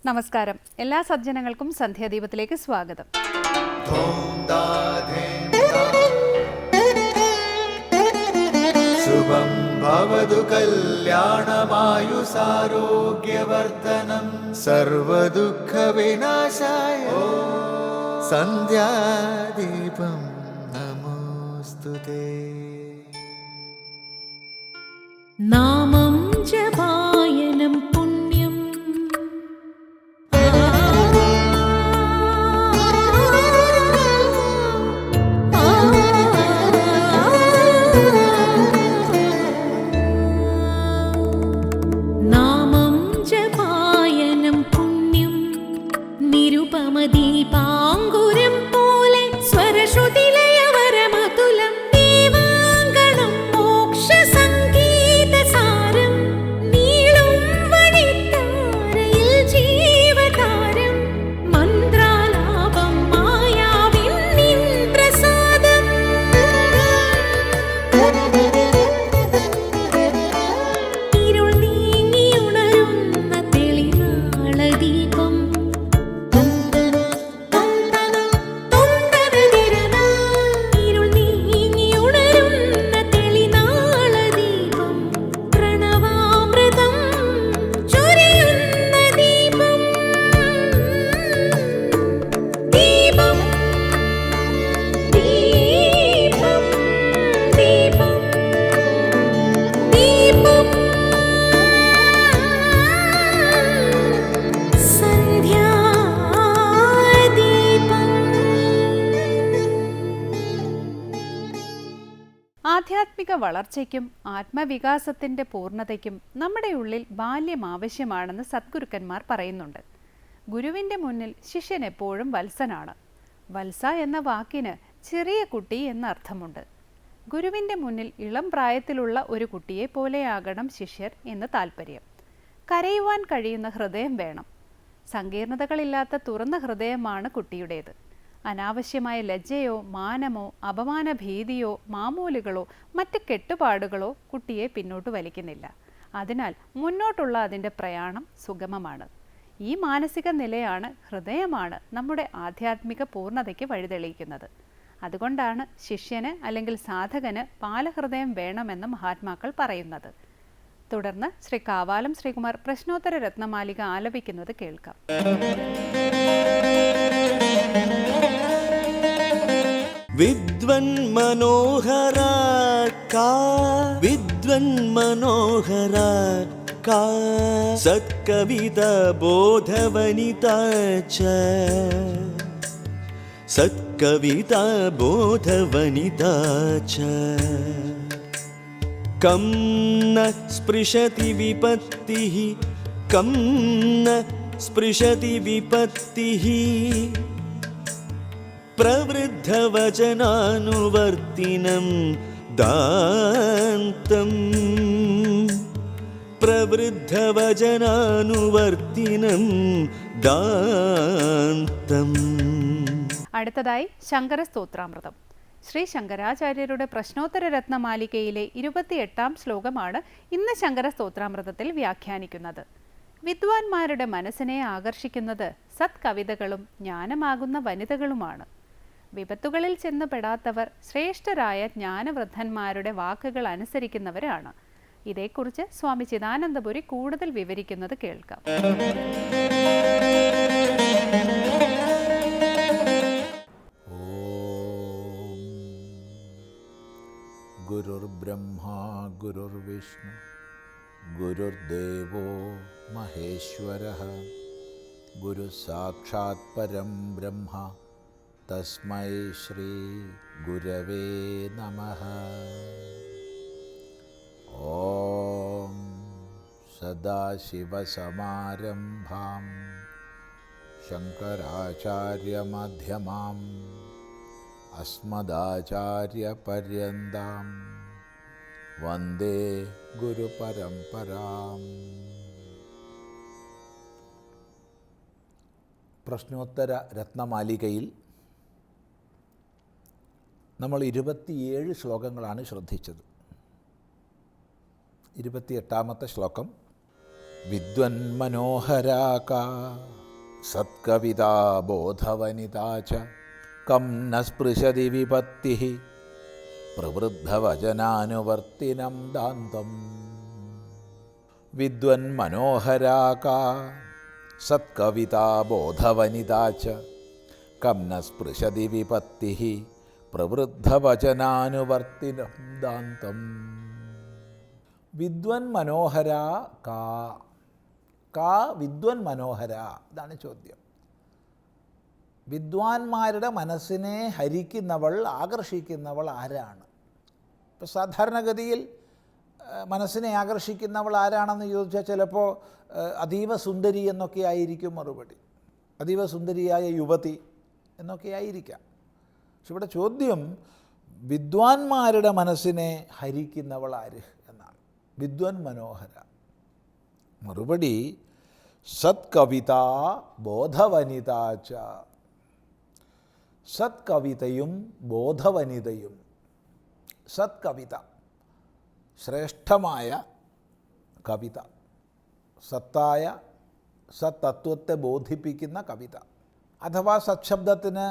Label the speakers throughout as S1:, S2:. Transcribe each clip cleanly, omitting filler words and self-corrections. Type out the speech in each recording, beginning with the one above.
S1: നമസ്കാരം. എല്ലാ സജ്ജനങ്ങൾക്കും സന്ധ്യാദീപത്തിലേക്ക് സ്വാഗതം.
S2: ശുഭം ഭവതു കല്യാണമായുസാരോഗ്യവർദ്ധനം സർവദുഃഖ വിനാശായ സന്ധ്യാദീപം നമോസ്തുതേ.
S3: നാമം ജപായനം പുണ്യം നാമം ജപായനം പുണ്യം നിരുപമദീപാങ്കുരം പോലെ സ്വരശ്രുതിലയവരമതുലം ദീവാങ്കണം മോക്ഷസംഗീതസാരം നീളും വഴിത്താരയിൽ ജീവതാരം മന്ത്രാലാപം മായാവിൻ നിൻ പ്രസാദം ഇരുൾ നീങ്ങിയുണരുന്ന തെളിനാളദീപം ഇരുൾ നീങ്ങിയുണരുന്ന തെളിനാളദീപം പ്രണവാമൃതം ചൊരിയുന്ന ദീപം ദീപം ദീപം ദീപം ദീപം
S1: ആധ്യാത്മിക വളർച്ചയ്ക്കും ആത്മവികാസത്തിന്റെ പൂർണ്ണതയ്ക്കും നമ്മുടെ ഉള്ളിൽ ബാല്യം ആവശ്യമാണെന്ന് സദ്ഗുരുക്കന്മാർ പറയുന്നുണ്ട്. ഗുരുവിന്റെ മുന്നിൽ ശിഷ്യൻ എപ്പോഴും വത്സനാണ്. വത്സ എന്ന വാക്കിന് ചെറിയ കുട്ടി എന്ന അർത്ഥമുണ്ട്. ഗുരുവിന്റെ മുന്നിൽ ഇളം പ്രായത്തിലുള്ള ഒരു കുട്ടിയെ പോലെയാകണം ശിഷ്യർ എന്ന് താല്പര്യം. കരയുവാൻ കഴിയുന്ന ഹൃദയം വേണം. സങ്കീർണതകളില്ലാത്ത തുറന്ന ഹൃദയമാണ് കുട്ടിയുടേത്. അനാവശ്യമായ ലജ്ജയോ മാനമോ അപമാനഭീതിയോ മാമൂലുകളോ മറ്റ് കെട്ടുപാടുകളോ കുട്ടിയെ പിന്നോട്ട് വലിക്കുന്നില്ല. അതിനാൽ മുന്നോട്ടുള്ള അതിൻ്റെ പ്രയാണം സുഗമമാണ്. ഈ മാനസിക നിലയാണ്, ഹൃദയമാണ് നമ്മുടെ ആധ്യാത്മിക പൂർണ്ണതയ്ക്ക് വഴിതെളിയിക്കുന്നത്. അതുകൊണ്ടാണ് ശിഷ്യന് അല്ലെങ്കിൽ സാധകന് പാലഹൃദയം വേണമെന്ന് മഹാത്മാക്കൾ പറയുന്നത്. തുടർന്ന് ശ്രീ കാവാലം ശ്രീകുമാർ പ്രശ്നോത്തര രത്നമാലിക ആലപിക്കുന്നത് കേൾക്കാം.
S2: വിദ്വൻ മനോഹര വിദ്വൻ മനോഹര സത്കവിത ബോധവനിത സത്കവിത ബോധവനിത കം ന സ്പൃശതി വിപത്തിഃ കം ന സ്പൃശതി വിപത്തിഃ പ്രവൃദ്ധവചനാനുവർത്തിനം ദാന്തം പ്രവൃദ്ധവചനാനുവർത്തിനം ദാന്തം.
S1: അടുത്തതായി ശങ്കര സ്തോത്രാമൃതം. ശ്രീ ശങ്കരാചാര്യരുടെ പ്രശ്നോത്തര രത്നമാലികയിലെ 28-ാം ശ്ലോകമാണ് ഇന്ന് ശങ്കര സ്തോത്രാമൃതത്തിൽ വ്യാഖ്യാനിക്കുന്നത്. വിദ്വാൻമാരുടെ മനസ്സിനെ ആകർഷിക്കുന്നത് സത്കവിതകളും ജ്ഞാനമാകുന്ന വനിതകളുമാണ്. വിപത്തുകളിൽ ചെന്ന് പെടാത്തവർ ശ്രേഷ്ഠരായ ജ്ഞാനവൃദ്ധന്മാരുടെ വാക്കുകൾ അനുസരിക്കുന്നവരാണ്. ഇതേക്കുറിച്ച് സ്വാമി ചിദാനന്ദപുരി കൂടുതൽ വിവരിക്കുന്നത് കേൾക്കാം.
S4: ഗുരുർബ്രഹ്മാ ഗുരുർവിഷ്ണു ഗുരുർദേവോ മഹേശ്വരഃ ഗുരു സാക്ഷാത് പരം ബ്രഹ്മ തസ്മൈ ശ്രീ ഗുരവേ നമഃ. ഓം സദാശിവസമാരംഭാം ശങ്കരാചാര്യമധ്യമാം അസ്മദാചാര്യപര്യന്താം വന്ദേ ഗുരുപരമ്പരാം. പ്രശ്നോത്തര രത്നമാലികയിൽ നമ്മൾ 27 ശ്ലോകങ്ങളാണ് ശ്രദ്ധിച്ചത്. 28-ാമത്തെ ശ്ലോകം വിദ്വന്മനോഹരാകാ സത്കവിതാ ബോധവനിതാ ച കം ന സ്പൃശതി വിപത്തിഃ പ്രവൃദ്ധവചനാനുവർത്തിനം ദാന്തം. വിദ്വന്മനോഹരാകാ സത്കവിതാ ബോധവനിതാ ച കം ന സ്പൃശതി വിപത്തിഃ പ്രവൃദ്ധവചനാനുവർത്തിനം ദാന്തം. വിദ്വൻ മനോഹര കാ കാ വിദ്വൻ മനോഹര, ഇതാണ് ചോദ്യം. വിദ്വാൻമാരുടെ മനസ്സിനെ ഹരിക്കുന്നവൾ, ആകർഷിക്കുന്നവൾ ആരാണ്? ഇപ്പോൾ സാധാരണഗതിയിൽ മനസ്സിനെ ആകർഷിക്കുന്നവൾ ആരാണെന്ന് ചോദിച്ചാൽ ചിലപ്പോൾ അതീവ സുന്ദരി എന്നൊക്കെ ആയിരിക്കും മറുപടി, അതീവ സുന്ദരിയായ യുവതി എന്നൊക്കെ ആയിരിക്കാം. പക്ഷെ ഇവിടെ ചോദ്യം വിദ്വാൻമാരുടെ മനസ്സിനെ ഹരിക്കുന്നവൾ ആര് എന്നാണ്. വിദ്വൻ മനോഹര. മറുപടി സത്കവിത ബോധവനിതാ ച. സത്കവിതയും ബോധവനിതയും. സത്കവിത ശ്രേഷ്ഠമായ കവിത, സത്തായ സത്തത്വത്തെ ബോധിപ്പിക്കുന്ന കവിത. അഥവാ സത്ശബ്ദത്തിന്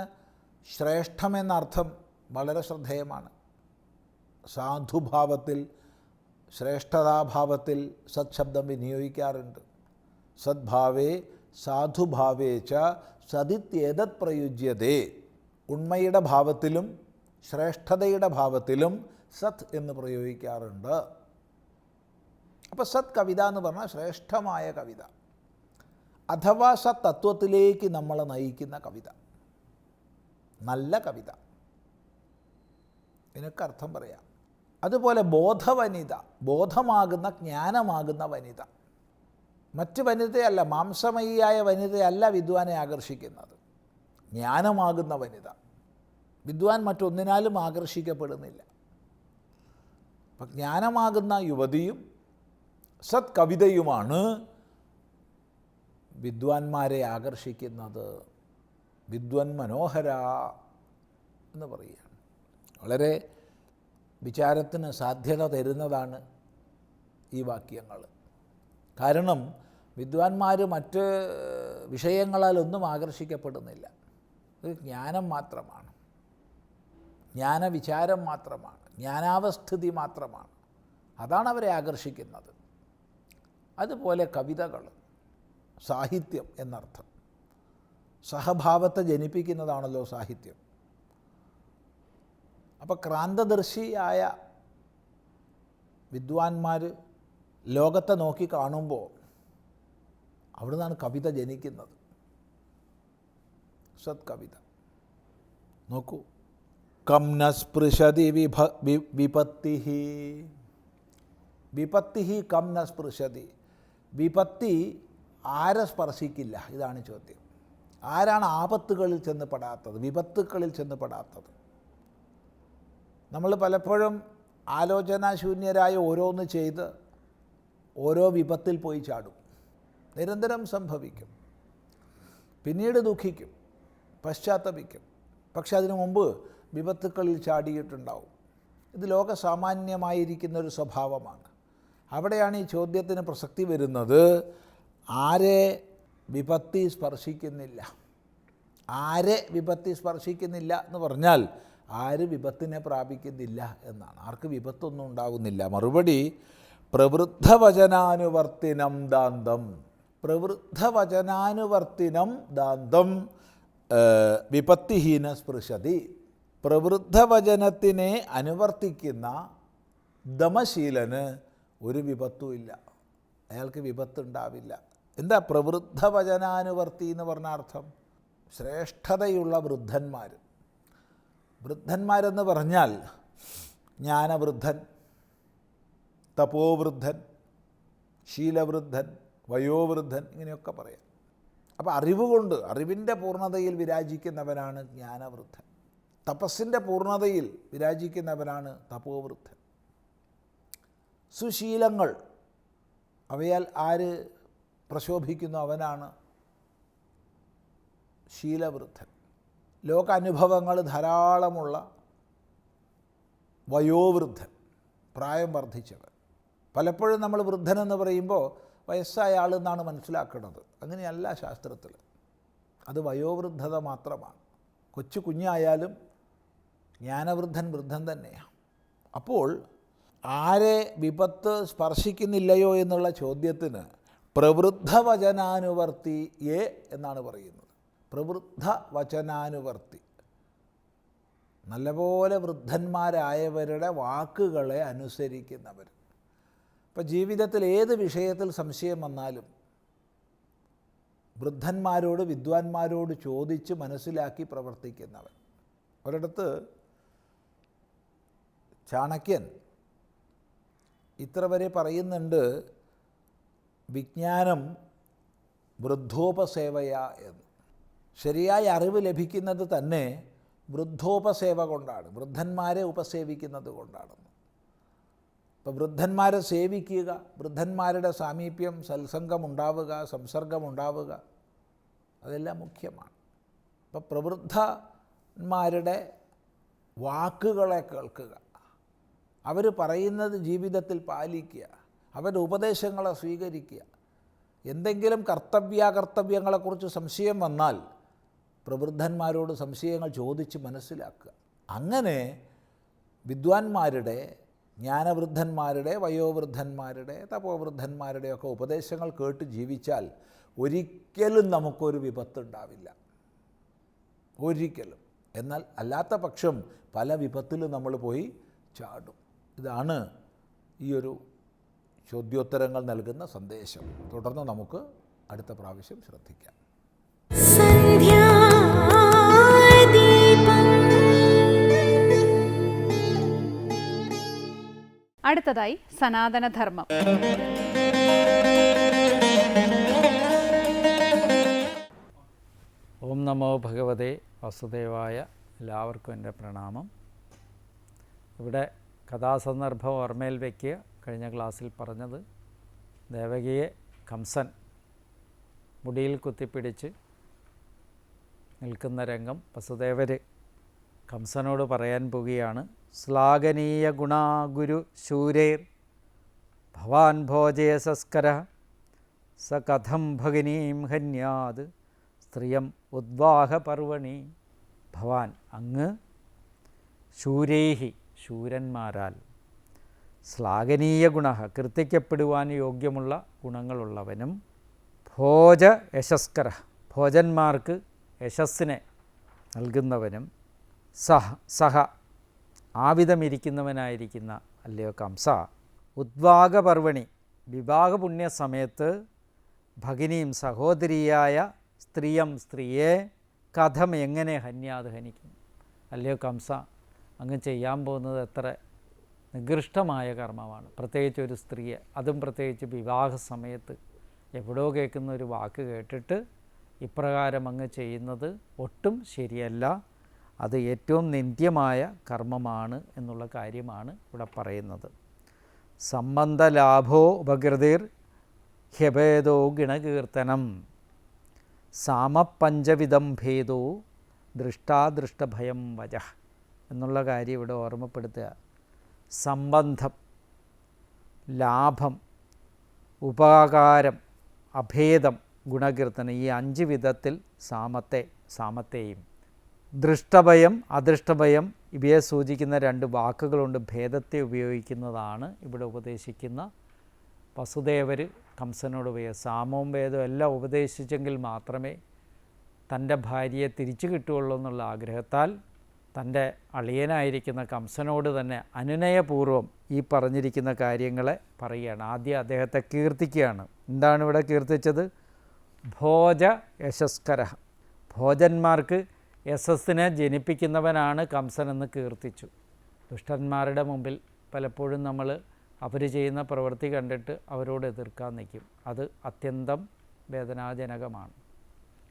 S4: ശ്രേഷ്ഠമെന്നർത്ഥം വളരെ ശ്രദ്ധേയമാണ്. സാധുഭാവത്തിൽ, ശ്രേഷ്ഠതാഭാവത്തിൽ സത്ശബ്ദം വിനിയോഗിക്കാറുണ്ട്. സദ്ഭാവേ സാധുഭാവേ ച സദിത്യേതത് പ്രയുജ്യതേ. ഉണ്മയുടെ ഭാവത്തിലും ശ്രേഷ്ഠതയുടെ ഭാവത്തിലും സത് എന്ന് പ്രയോഗിക്കാറുണ്ട്. അപ്പോൾ സത് കവിത എന്ന് പറഞ്ഞാൽ ശ്രേഷ്ഠമായ കവിത, അഥവാ സത് തത്വത്തിലേക്ക് നമ്മളെ നയിക്കുന്ന കവിത, നല്ല കവിത, ഇതിനൊക്കെ അർത്ഥം പറയാം. അതുപോലെ ബോധവനിത, ബോധമാകുന്ന ജ്ഞാനമാകുന്ന വനിത. മറ്റ് വനിതയല്ല, മാംസമയിയായ വനിതയല്ല വിദ്വാനെ ആകർഷിക്കുന്നത്, ജ്ഞാനമാകുന്ന വനിത. വിദ്വാൻ മറ്റൊന്നിനാലും ആകർഷിക്കപ്പെടുന്നില്ല. അപ്പം ജ്ഞാനമാകുന്ന യുവതിയും സത് കവിതയുമാണ് വിദ്വാൻമാരെ ആകർഷിക്കുന്നത്. വിദ്വൻ മനോഹര എന്ന് പറയുകയാണ്. വളരെ വിചാരത്തിന് സാധ്യത തരുന്നതാണ് ഈ വാക്യങ്ങൾ. കാരണം വിദ്വാൻമാർ മറ്റ് വിഷയങ്ങളാലൊന്നും ആകർഷിക്കപ്പെടുന്നില്ല. ഇത് ജ്ഞാനം മാത്രമാണ്, ജ്ഞാനവിചാരം മാത്രമാണ്, ജ്ഞാനാവസ്ഥിതി മാത്രമാണ്. അതാണ് അവരെ ആകർഷിക്കുന്നത്. അതുപോലെ കവിതകൾ, സാഹിത്യം എന്നർത്ഥം. സഹഭാവത്തെ ജനിപ്പിക്കുന്നതാണല്ലോ സാഹിത്യം. അപ്പോൾ ക്രാന്തദർശിയായ വിദ്വാൻമാർ ലോകത്തെ നോക്കി കാണുമ്പോൾ അവിടെ നിന്നാണ് കവിത ജനിക്കുന്നത്. സത്കവിത നോക്കൂ. കം ന സ്പൃശതി വിപത്തി. വിപത്തി കം ന സ്പൃശതി. വിപത്തി ആരെ സ്പർശിക്കില്ല? ഇതാണ് ചോദ്യം. ആരാണ് ആപത്തുകളിൽ ചെന്ന് പെടാത്തത്, വിപത്തുക്കളിൽ ചെന്ന് പെടാത്തത്? നമ്മൾ പലപ്പോഴും ആലോചനാശൂന്യരായ ഓരോന്ന് ചെയ്ത് ഓരോ വിപത്തിൽ പോയി ചാടും. നിരന്തരം സംഭവിക്കും. പിന്നീട് ദുഃഖിക്കും, പശ്ചാത്തപിക്കും. പക്ഷെ അതിനു മുമ്പ് വിപത്തുക്കളിൽ ചാടിയിട്ടുണ്ടാവും. ഇത് ലോകസാമാന്യമായിരിക്കുന്നൊരു സ്വഭാവമാണ്. അവിടെയാണ് ഈ ചോദ്യത്തിന് പ്രസക്തി വരുന്നത്. ആരെ വിപത്തി സ്പർശിക്കുന്നില്ല? ആരെ വിപത്തി സ്പർശിക്കുന്നില്ല എന്ന് പറഞ്ഞാൽ ആര് വിപത്തിനെ പ്രാപിക്കുന്നില്ല എന്നാണ്. ആർക്ക് വിപത്തൊന്നും ഉണ്ടാകുന്നില്ല. മറുപടി പ്രവൃദ്ധവചനാനുവർത്തിനം ദാന്തം. പ്രവൃദ്ധവചനാനുവർത്തിനം ദാന്തം വിപത്തിഹീന സ്പൃശതി. പ്രവൃദ്ധവചനത്തിനെ അനുവർത്തിക്കുന്ന ദമശീലന് ഒരു വിപത്തുമില്ല, അയാൾക്ക് വിപത്തുണ്ടാവില്ല. എന്താ പ്രവൃദ്ധവചനാനുവർത്തി എന്ന് പറഞ്ഞ അർത്ഥം? ശ്രേഷ്ഠതയുള്ള വൃദ്ധന്മാർ. വൃദ്ധന്മാരെന്ന് പറഞ്ഞാൽ ജ്ഞാനവൃദ്ധൻ, തപോവൃദ്ധൻ, ശീലവൃദ്ധൻ, വയോവൃദ്ധൻ, ഇങ്ങനെയൊക്കെ പറയാം. അപ്പോൾ അറിവ് കൊണ്ട്, അറിവിൻ്റെ പൂർണ്ണതയിൽ വിരാജിക്കുന്നവനാണ് ജ്ഞാനവൃദ്ധൻ. തപസ്സിൻ്റെ പൂർണ്ണതയിൽ വിരാജിക്കുന്നവനാണ് തപോവൃദ്ധൻ. സുശീലങ്ങൾ, അവയാൽ ആര് പ്രശോഭിക്കുന്നു അവനാണ് ശീലവൃദ്ധൻ. ലോകാനുഭവങ്ങൾ ധാരാളമുള്ള വയോവൃദ്ധൻ, പ്രായം വർദ്ധിച്ചവൻ. പലപ്പോഴും നമ്മൾ വൃദ്ധനെന്ന് പറയുമ്പോൾ വയസ്സായ ആളെന്നാണ് മനസ്സിലാക്കുന്നത്. അങ്ങനെയല്ല ശാസ്ത്രത്തിൽ. അത് വയോവൃദ്ധത മാത്രമാണ്. കൊച്ചു കുഞ്ഞായാലും ജ്ഞാനവൃദ്ധൻ വൃദ്ധൻ തന്നെയാണ്. അപ്പോൾ ആരെ വിപത്ത് സ്പർശിക്കുന്നില്ലയോ എന്നുള്ള ചോദ്യത്തിന് പ്രവൃദ്ധ വചനാനുവർത്തിയെ എന്നാണ് പറയുന്നത്. പ്രവൃദ്ധ വചനാനുവർത്തി, നല്ലപോലെ വൃദ്ധന്മാരായവരുടെ വാക്കുകളെ അനുസരിക്കുന്നവർ. ഇപ്പം ജീവിതത്തിൽ ഏത് വിഷയത്തിൽ സംശയം വന്നാലും വൃദ്ധന്മാരോട് വിദ്വാൻമാരോട് ചോദിച്ച് മനസ്സിലാക്കി പ്രവർത്തിക്കുന്നവൻ. ഒരിടത്ത് ചാണക്യൻ ഇത്ര വരെ പറയുന്നുണ്ട്, വിജ്ഞാനം വൃദ്ധോപസേവയ എന്ന്. ശരിയായ അറിവ് ലഭിക്കുന്നത് തന്നെ വൃദ്ധോപസേവ കൊണ്ടാണ്, വൃദ്ധന്മാരെ ഉപസേവിക്കുന്നത് കൊണ്ടാണ്. അപ്പോൾ വൃദ്ധന്മാരെ സേവിക്കുക, വൃദ്ധന്മാരുടെ സാമീപ്യം, സത്സംഗമുണ്ടാവുക, സംസർഗമുണ്ടാവുക, അതെല്ലാം മുഖ്യമാണ്. അപ്പോൾ പ്രവൃദ്ധന്മാരുടെ വാക്കുകളെ കേൾക്കുക, അവർ പറയുന്നത് ജീവിതത്തിൽ പാലിക്കുക, അവരുടെ ഉപദേശങ്ങളെ സ്വീകരിക്കുക. എന്തെങ്കിലും കർത്തവ്യാകർത്തവ്യങ്ങളെക്കുറിച്ച് സംശയം വന്നാൽ പ്രവൃദ്ധന്മാരോട് സംശയങ്ങൾ ചോദിച്ച് മനസ്സിലാക്കുക. അങ്ങനെ വിദ്വാൻമാരുടെ, ജ്ഞാനവൃദ്ധന്മാരുടെ, വയോവൃദ്ധന്മാരുടെ, തപോവൃദ്ധന്മാരുടെയൊക്കെ ഉപദേശങ്ങൾ കേട്ട് ജീവിച്ചാൽ ഒരിക്കലും നമുക്കൊരു വിപത്തുണ്ടാവില്ല, ഒരിക്കലും. എന്നാൽ അല്ലാത്ത പക്ഷം പല വിപത്തിലും നമ്മൾ പോയി ചാടും. ഇതാണ് ഈ ഒരു ചോദ്യോത്തരങ്ങൾ നൽകുന്ന സന്ദേശം. തുടർന്ന് നമുക്ക് അടുത്ത പ്രാവശ്യം ശ്രദ്ധിക്കാം.
S1: അടുത്തതായി സനാതനധർമ്മം.
S5: ഓം നമോ ഭഗവതേ വാസുദേവായ. എല്ലാവർക്കും എൻ്റെ പ്രണാമം. ഇവിടെ കഥാസന്ദർഭം ഓർമ്മയിൽ വയ്ക്കുക. കഴിഞ്ഞ ക്ലാസ്സിൽ പറഞ്ഞത് ദേവകിയെ കംസൻ മുടിയിൽ കുത്തിപ്പിടിച്ച് നിൽക്കുന്ന രംഗം വസുദേവർ കംസനോട് പറയാൻ പോവുകയാണ്. ശ്ലാഘനീയ ഗുണാ ഗുരു ശൂരൈർ ഭവാൻ ഭോജേസസ്കര സ കഥം ഭഗിനീം ഹന്യാത് സ്ത്രിയം ഉദ്വാഹപർവണി. ഭവാൻ അങ്ങ് ശൂരൈഹി ശൂരന്മാരാൽ, ശ്ലാഘനീയ ഗുണ കീർത്തിക്കപ്പെടുവാൻ യോഗ്യമുള്ള ഗുണങ്ങളുള്ളവനും, ഭോജ യശസ്കര ഭോജന്മാർക്ക് യശസ്സിനെ നൽകുന്നവനും, സഹ ആവിധമിരിക്കുന്നവനായിരിക്കുന്ന അല്ലയോ കംസ, ഉദ്വാഗപർവണി വിവാഹപുണ്യ സമയത്ത് ഭഗിനിയും സഹോദരിയായ സ്ത്രീയെ കഥം എങ്ങനെ ഹന്യാത് ഹനിക്കും. അല്ലയോ കംസ, അങ്ങ് ചെയ്യാൻ പോകുന്നത് എത്ര നികൃഷ്ടമായ കർമ്മമാണ്. പ്രത്യേകിച്ച് ഒരു സ്ത്രീയെ, അതും പ്രത്യേകിച്ച് വിവാഹ സമയത്ത് എവിടോ കേൾക്കുന്ന ഒരു വാക്ക് കേട്ടിട്ട് ഇപ്രകാരം അങ്ങ് ചെയ്യുന്നത് ഒട്ടും ശരിയല്ല. അത് ഏറ്റവും നിന്ദ്യമായ കർമ്മമാണ് എന്നുള്ള കാര്യമാണ് ഇവിടെ പറയുന്നത്. സംബന്ധലാഭോ ഉപകൃതിർ ഹ്യഭേദോ ഗുണകീർത്തനം സാമപഞ്ചവിധം ഭേദോ ദൃഷ്ടാദൃഷ്ടഭയം വജ എന്നുള്ള കാര്യം ഇവിടെ ഓർമ്മപ്പെടുത്തുക. സംബന്ധം, ലാഭം, ഉപകാരം, അഭേദം, ഗുണകീർത്തനം, ഈ 5 വിധത്തിൽ സാമത്തെയും, ദൃഷ്ടഭയം, അദൃഷ്ടഭയം ഇവയെ സൂചിക്കുന്ന 2 വാക്കുകളുണ്ട്. ഭേദത്തെ ഉപയോഗിക്കുന്നതാണ് ഇവിടെ ഉപദേശിക്കുന്ന വസുദേവർ കംസനോട് സാമവും വേദവും എല്ലാം ഉപദേശിച്ചെങ്കിൽ മാത്രമേ തൻ്റെ ഭാര്യയെ തിരിച്ചു കിട്ടുകയുള്ളൂ എന്നുള്ള ആഗ്രഹത്താൽ തൻ്റെ അളിയനായിരിക്കുന്ന കംസനോട് തന്നെ അനുനയപൂർവ്വം ഈ പറഞ്ഞിരിക്കുന്ന കാര്യങ്ങളെ പറയുകയാണ്. ആദ്യം അദ്ദേഹത്തെ കീർത്തിക്കുകയാണ്. എന്താണ് ഇവിടെ കീർത്തിച്ചത്? ഭോജ യശസ്കര, ഭോജന്മാർക്ക് യശസ്സിനെ ജനിപ്പിക്കുന്നവനാണ് കംസനെന്ന് കീർത്തിച്ചു. ദുഷ്ടന്മാരുടെ മുമ്പിൽ പലപ്പോഴും നമ്മൾ അവർ ചെയ്യുന്ന പ്രവൃത്തി കണ്ടിട്ട് അവരോട് എതിർക്കാൻ നിൽക്കും. അത് അത്യന്തം വേദനാജനകമാണ്.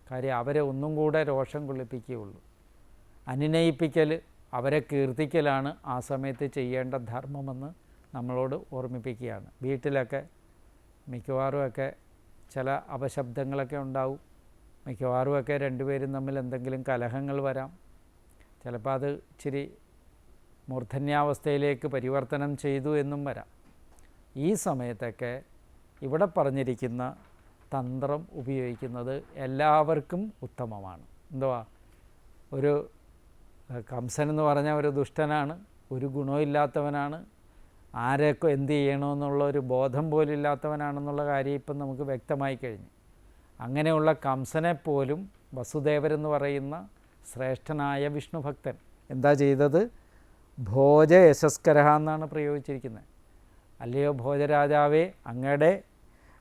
S5: കാര്യം അവരെ ഒന്നും കൂടെ രോഷം കൊള്ളിപ്പിക്കുകയുള്ളൂ. അനുനയിപ്പിക്കൽ, അവരെ കീർത്തിക്കലാണ് ആ സമയത്ത് ചെയ്യേണ്ട ധർമ്മമെന്ന് നമ്മളോട് ഓർമ്മിപ്പിക്കുകയാണ്. വീട്ടിലൊക്കെ മിക്കവാറുമൊക്കെ ചില അപശബ്ദങ്ങളൊക്കെ ഉണ്ടാവും. മിക്കവാറുമൊക്കെ 2 പേരും തമ്മിൽ എന്തെങ്കിലും കലഹങ്ങൾ വരാം. ചിലപ്പോൾ അത് ഇച്ചിരി മൂർധന്യാവസ്ഥയിലേക്ക് പരിവർത്തനം ചെയ്തു എന്നും വരാം. ഈ സമയത്തൊക്കെ ഇവിടെ പറഞ്ഞിരിക്കുന്ന തന്ത്രം ഉപയോഗിക്കുന്നത് എല്ലാവർക്കും ഉത്തമമാണ്. എന്തുവാ, ഒരു കംസൻ എന്ന് പറഞ്ഞാൽ ഒരു ദുഷ്ടനാണ്, ഒരു ഗുണമില്ലാത്തവനാണ്, ആരെയൊക്കെ എന്ത് ചെയ്യണമെന്നുള്ള ഒരു ബോധം പോലും ഇല്ലാത്തവനാണെന്നുള്ള കാര്യം ഇപ്പം നമുക്ക് വ്യക്തമായി കഴിഞ്ഞു. അങ്ങനെയുള്ള കംസനെ പോലും വസുദേവരെന്ന് പറയുന്ന ശ്രേഷ്ഠനായ വിഷ്ണു ഭക്തൻ എന്താ ചെയ്തത്? ഭോജ യശസ്കര എന്നാണ് പ്രയോഗിച്ചിരിക്കുന്നത്. അല്ലയോ ഭോജരാജാവേ, അങ്ങയുടെ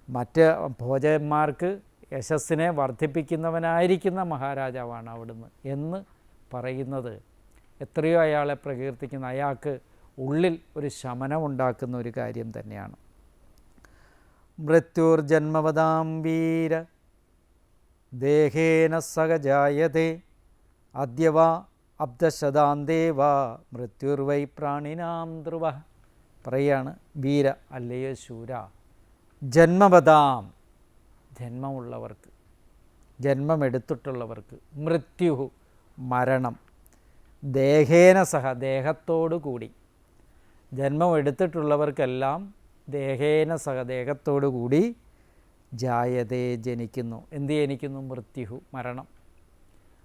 S5: മറ്റ് ഭോജന്മാർക്ക് യശസ്സിനെ വർദ്ധിപ്പിക്കുന്നവനായിരിക്കുന്ന മഹാരാജാവാണ് അവിടുന്ന് എന്ന് പറയുന്നത് എത്രയോ അയാളെ പ്രകീർത്തിക്കുന്ന, അയാൾക്ക് ഉള്ളിൽ ഒരു ശമനം ഉണ്ടാക്കുന്ന ഒരു കാര്യം തന്നെയാണ്. മൃത്യുർജന്മവതാം വീര ദേഹേന സഹജായതേ അദ്യവ അബ്ദശതാന്തേവ മൃത്യുർവൈ പ്രാണിനാം ധ്രുവ. പറയാണ്, വീര അല്ലയോ ശൂര, ജന്മവതാം ജന്മമുള്ളവർക്ക്, ജന്മമെടുത്തിട്ടുള്ളവർക്ക്, മൃത്യു മരണം, ദേഹേന സഹ ദേഹത്തോടു കൂടി, ജന്മം എടുത്തിട്ടുള്ളവർക്കെല്ലാം ദേഹേന സഹ ദേഹത്തോടു കൂടി ജായതേ ജനിക്കുന്നു. എന്ത് ജനിക്കുന്നു? മൃത്യു മരണം.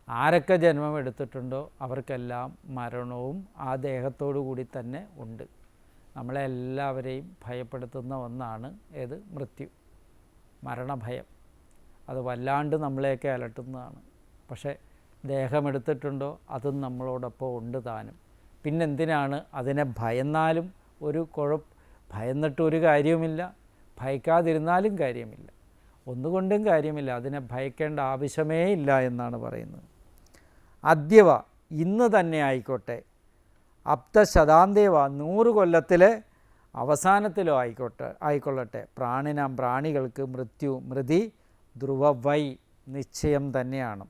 S5: ആരൊക്കെ ജന്മം എടുത്തിട്ടുണ്ടോ അവർക്കെല്ലാം മരണവും ആ ദേഹത്തോടു കൂടി തന്നെ ഉണ്ട്. നമ്മളെല്ലാവരെയും ഭയപ്പെടുത്തുന്ന ഒന്നാണ് ഏത്? മൃത്യു, മരണഭയം. അത് വല്ലാണ്ട് നമ്മളെയൊക്കെ അലട്ടുന്നതാണ്. പക്ഷേ ദേഹമെടുത്തിട്ടുണ്ടോ അതും നമ്മളോടൊപ്പം ഉണ്ട് താനും. പിന്നെന്തിനാണ് അതിനെ ഭയന്നാലും ഭയന്നിട്ടൊരു കാര്യവുമില്ല, ഭയക്കാതിരുന്നാലും കാര്യമില്ല, ഒന്നുകൊണ്ടും കാര്യമില്ല. അതിനെ ഭയക്കേണ്ട ആവശ്യമേ ഇല്ല എന്നാണ് പറയുന്നത്. അദ്യവ ഇന്ന് തന്നെ ആയിക്കോട്ടെ, അബ്ദശതാന്തേവ 100 കൊല്ലത്തിലെ അവസാനത്തിലോ ആയിക്കൊള്ളട്ടെ, പ്രാണിനാം പ്രാണികൾക്ക് മൃതി ധ്രുവവൈ നിശ്ചയം തന്നെയാണ്.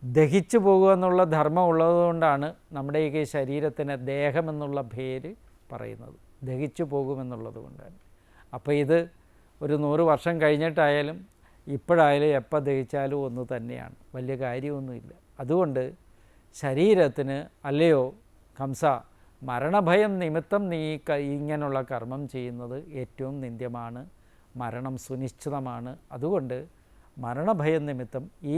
S5: ദഹിച്ചു പോകുക എന്നുള്ള ധർമ്മം ഉള്ളതുകൊണ്ടാണ് നമ്മുടെ ഈ ശരീരത്തിന് ദേഹമെന്നുള്ള പേര് പറയുന്നത്. ദഹിച്ചു പോകുമെന്നുള്ളത് കൊണ്ടാണ്. അപ്പോൾ ഇത് ഒരു 100 വർഷം കഴിഞ്ഞിട്ടായാലും ഇപ്പോഴായാലും എപ്പോൾ ദഹിച്ചാലും ഒന്ന് തന്നെയാണ്, വലിയ കാര്യമൊന്നുമില്ല. അതുകൊണ്ട് ശരീരത്തിന്, അല്ലയോ കംസ, മരണഭയം നിമിത്തം നീ ഇങ്ങനെയുള്ള കർമ്മം ചെയ്യുന്നത് ഏറ്റവും നിന്ദ്യമാണ്, മരണം സുനിശ്ചിതമാണ്. അതുകൊണ്ട് മരണഭയം നിമിത്തം ഈ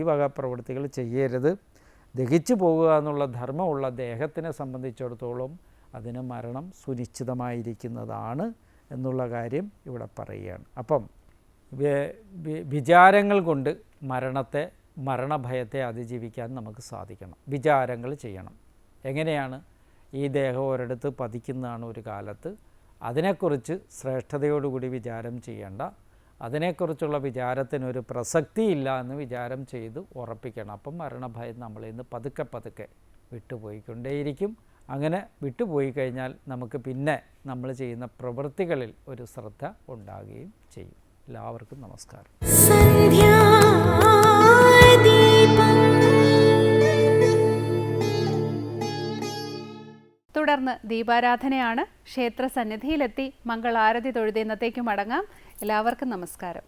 S5: വക പ്രവൃത്തികൾ ചെയ്യരുത്. ദഹിച്ചു പോകുക എന്നുള്ള ധർമ്മമുള്ള ദേഹത്തിനെ സംബന്ധിച്ചിടത്തോളം അതിന് മരണം സുനിശ്ചിതമായിരിക്കുന്നതാണ് എന്നുള്ള കാര്യം ഇവിടെ പറയുകയാണ്. അപ്പം വിചാരങ്ങൾ കൊണ്ട് മരണഭയത്തെ അതിജീവിക്കാൻ നമുക്ക് സാധിക്കണം. വിചാരങ്ങൾ ചെയ്യണം. എങ്ങനെയാണ്? ഈ ദേഹം ഒരിടത്ത് പതിക്കുന്നതാണ് ഒരു കാലത്ത്, അതിനെക്കുറിച്ച് ശ്രേഷ്ഠതയോടുകൂടി വിചാരം ചെയ്യേണ്ട, അതിനെക്കുറിച്ചുള്ള വിചാരത്തിനൊരു പ്രസക്തിയില്ല എന്ന് വിചാരം ചെയ്ത് ഉറപ്പിക്കണം. അപ്പം മരണഭയം നമ്മളിൽ നിന്ന് പതുക്കെ വിട്ടുപോയിക്കൊണ്ടേയിരിക്കും. അങ്ങനെ വിട്ടുപോയി കഴിഞ്ഞാൽ നമുക്ക് പിന്നെ നമ്മൾ ചെയ്യുന്ന പ്രവൃത്തികളിൽ ഒരു ശ്രദ്ധ ഉണ്ടാകുകയും ചെയ്യും. എല്ലാവർക്കും നമസ്കാരം.
S1: തുടർന്ന് ദീപാരാധനയാണ്. ക്ഷേത്ര സന്നിധിയിലെത്തി മംഗളാരതി തൊഴുത് ഇന്നത്തേക്ക് മടങ്ങാം. എല്ലാവർക്കും നമസ്കാരം.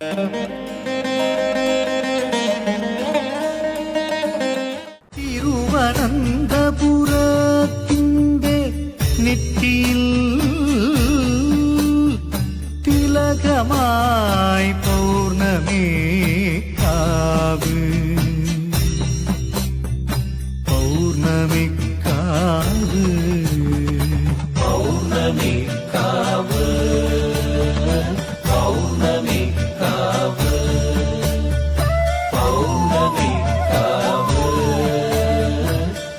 S2: തിരുവനന്തപുരത്തിൻ്റെ നെറ്റിയിൽ തിലകമായി പൗർണമി കാവ്, പൗർണമിക്കാവ്, പൗർണമിക്കാവ്, പൗർണമിക്കാവ്, പൗർണമിക്കാവ്,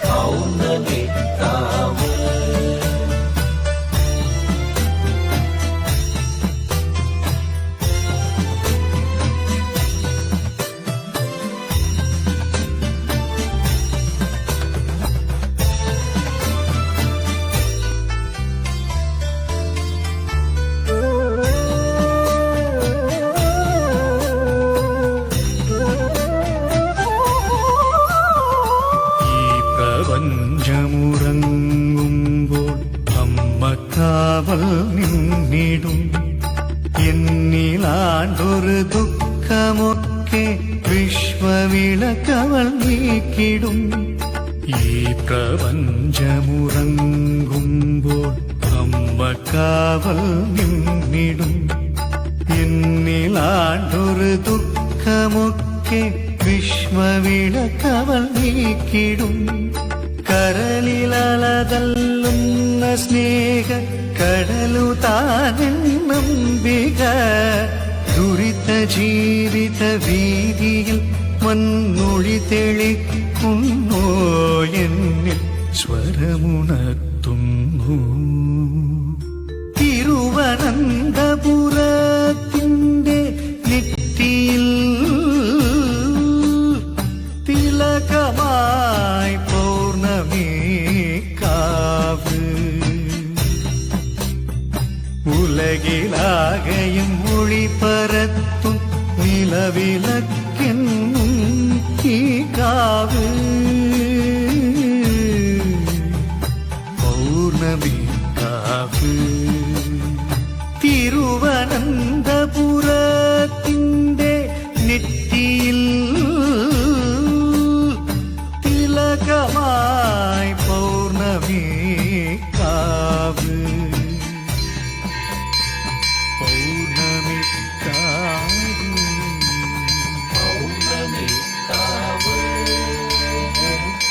S2: പൗർണമിക്കാവ്. പ്രപഞ്ചമുറങ്ങുമ്പോൾ അമ്മ കാവൽ നിന്നിടും. എന്നിലാണ്ടൊരു ദുഃഖമൊക്കെ വിശ്വവിളക്കവൾ നീക്കിടും. ഈ പ്രപഞ്ചമുറങ്ങുമ്പോൾ അമ്മ കാവൽ നിന്നിടും. എന്നിലാണ്ടൊരു ദുഃഖമൊക്കെ വിശ്വവിളക്കവൾ നീക്കിടും. കരളിലതല്ലുന്ന സ്നേഹ കടലു താനെന്നംബിക ദുരിത ജീവിത വീതിയിൽ വന്നൊഴി തെളിക്കുന്നോ എന്നിൽ സ്വരമുണർത്തുന്നു. തിരുവനന്തപുരത്തിൻ്റെ നെറ്റിയിൽ തിലകമായി പൗർണമി കാവ്. ഉലകിലാകയും മൊഴി പരത്തും നിലവിളക്കെന്നും ഈ കാവ്. പൗർണമി കാവ്. തിരുവനന്തപുരത്തിൻ്റെ നെറ്റിയിൽ തിലകമായി പൗർണമി കാവ്. പൗർണമി കാവ്. പൗർണമി കാവ്.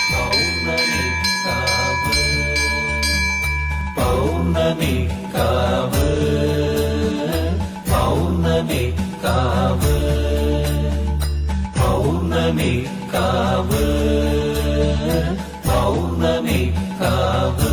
S2: പൗർണമി കാവ്. പൗർണമി കാവ്. പൗർണമി കാവ്. പൗർണമി കാവ്. പൗർണമി കാവ്.